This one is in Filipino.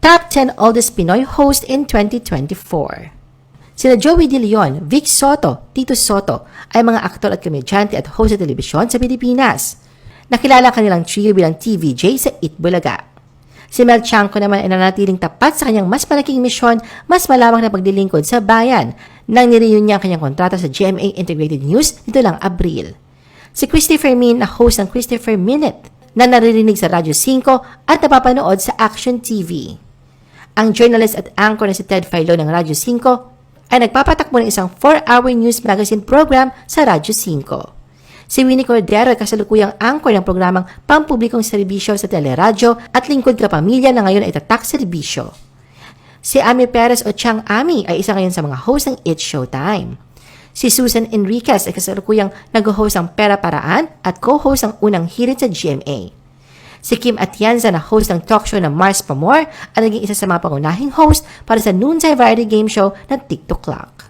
Top 10 Oldest Pinoy Host in 2024. Sina Joey De Leon, Vic Soto, Tito Soto ay mga aktor at komedyante at host sa telebisyon sa Pilipinas. Nakilala kanilang trio bilang TVJ sa Itbulaga. Si Mel Tiangco naman ay nanatiling tapat sa kanyang mas malaking misyon, mas malawak na paglilingkod sa bayan nang nirenew niya ang kanyang kontrata sa GMA Integrated News nito lang Abril. Si Christy Fermin na host ng Christopher Minute na naririnig sa Radyo 5 at napapanood sa Action TV. Ang journalist at anchor na si Ted Filon ng Radyo 5 ay nagpapatakbo ng isang 4-hour news magazine program sa Radyo 5. Si Winnie Cordero ay kasalukuyang anchor ng programang pampublikong serbisyo sa teleradyo at lingkod kapamilya na ngayon ay tatak serbisyo. Si Ami Perez o Chang Ami ay isa ngayon sa mga host ng It's Showtime. Si Susan Enriquez ay kasalukuyang nag-host ng Pera Paraan at co-host ng unang hirit sa GMA. Si Kim Atienza na host ng talk show na Mars Pa More at naging isa sa mga pangunahing host para sa noontime variety game show na TikTok Clock.